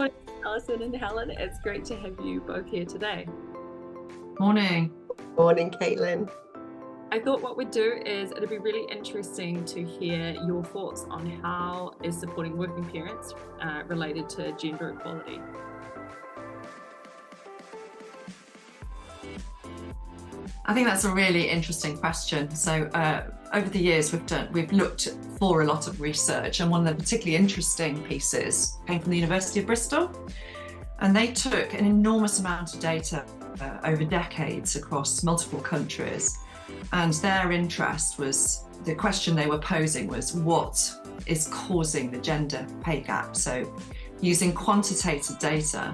morning, Alison and Helen. It's great to have you both here today. Morning. Morning, Caitlin. I thought what we'd do is it'd be really interesting to hear your thoughts on how is supporting working parents related to gender equality. I think that's a really interesting question. So over the years we've looked for a lot of research, and one of the particularly interesting pieces came from the University of Bristol, and they took an enormous amount of data over decades across multiple countries, and their interest was, the question they were posing was, what is causing the gender pay gap? So using quantitative data,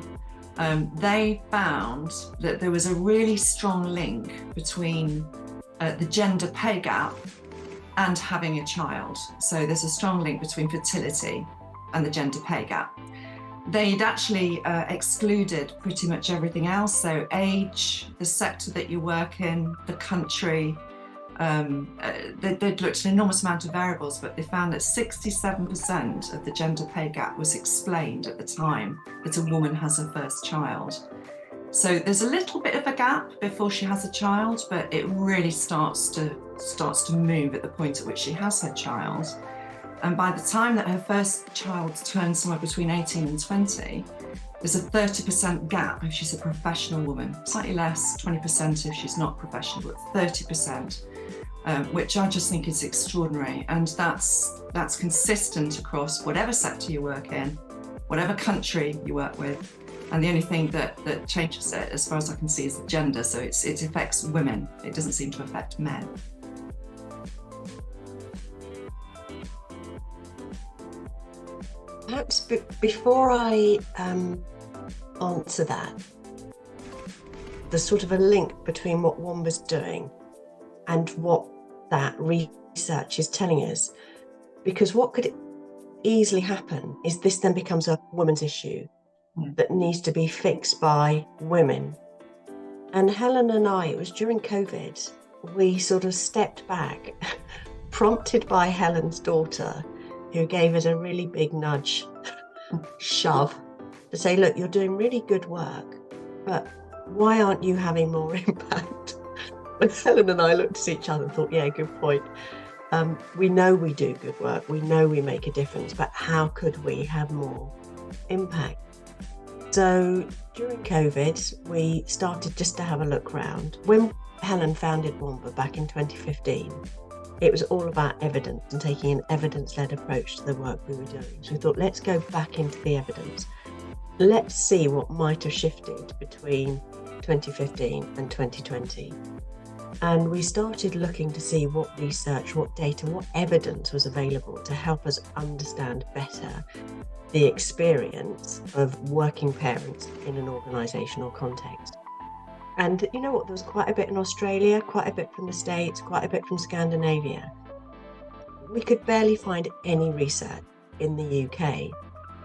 they found that there was a really strong link between the gender pay gap and having a child. So there's a strong link between fertility and the gender pay gap. They'd actually excluded pretty much everything else. So age, the sector that you work in, the country. They'd looked at an enormous amount of variables, but they found that 67% of the gender pay gap was explained at the time that a woman has her first child. So there's a little bit of a gap before she has a child, but it really starts to move at the point at which she has her child. And by the time that her first child turns somewhere between 18 and 20, there's a 30% gap if she's a professional woman, slightly less, 20% if she's not professional, but 30%. Which I just think is extraordinary, and that's consistent across whatever sector you work in, whatever country you work with, and the only thing that changes it, as far as I can see, is the gender. So it affects women. It doesn't seem to affect men. Perhaps before I answer that, there's sort of a link between what Womba's doing and what that research is telling us, because what could easily happen is this then becomes a woman's issue that needs to be fixed by women. And Helen and I, it was during COVID, we sort of stepped back, prompted by Helen's daughter, who gave us a really big nudge, shove, to say, look, you're doing really good work, but why aren't you having more impact? When Helen and I looked at each other and thought, yeah, good point. We know we do good work. We know we make a difference, but how could we have more impact? So during COVID, we started just to have a look round. When Helen founded Womba back in 2015, it was all about evidence and taking an evidence-led approach to the work we were doing. So we thought, let's go back into the evidence. Let's see what might have shifted between 2015 and 2020. And we started looking to see what research, what data, what evidence was available to help us understand better the experience of working parents in an organisational context. And you know what, there was quite a bit in Australia, quite a bit from the States, quite a bit from Scandinavia. We could barely find any research in the UK.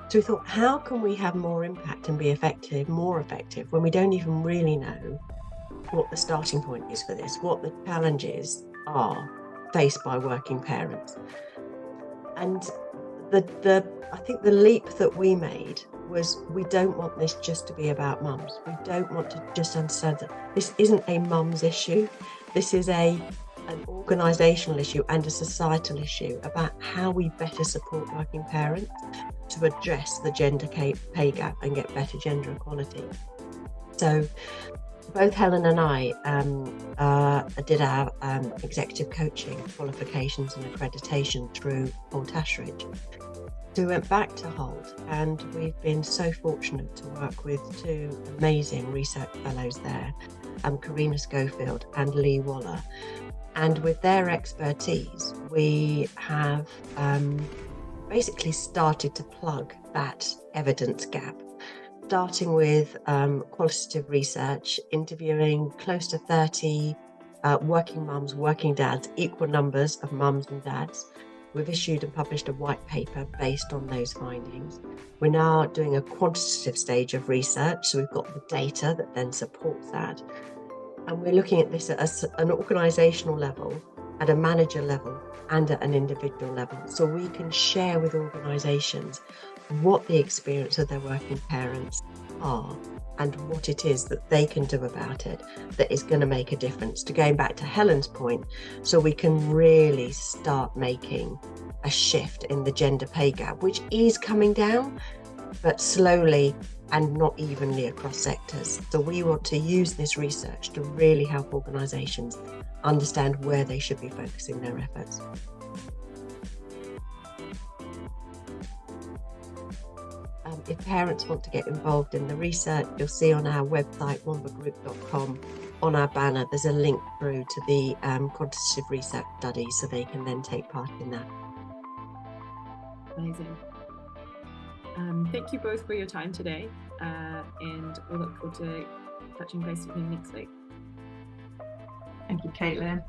So we thought, how can we have more impact and be effective, more effective, when we don't even really know what the starting point is for this, what the challenges are faced by working parents? And I think the leap that we made was, we don't want this just to be about mums. We don't want to just understand that this isn't a mums issue. This is an organisational issue and a societal issue about how we better support working parents to address the gender pay gap and get better gender equality. So both Helen and I did our executive coaching qualifications and accreditation through Holt Ashridge. So we went back to Holt, and we've been so fortunate to work with two amazing research fellows there, Karina Schofield and Lee Waller. And with their expertise, we have basically started to plug that evidence gap, starting with qualitative research, interviewing close to 30 working mums, working dads, equal numbers of mums and dads. We've issued and published a white paper based on those findings. We're now doing a quantitative stage of research, so we've got the data that then supports that. And we're looking at this at an organisational level, at a manager level, and at an individual level. So we can share with organisations what the experience of their working parents are and what it is that they can do about it that is going to make a difference. To going back to Helen's point, so we can really start making a shift in the gender pay gap, which is coming down, but slowly and not evenly across sectors. So we want to use this research to really help organisations understand where they should be focusing their efforts. If parents want to get involved in the research, you'll see on our website, wambagroup.com, on our banner, there's a link through to the quantitative research study, so they can then take part in that. Amazing. Thank you both for your time today, and we look forward to touching base with you next week. Thank you, Caitlin.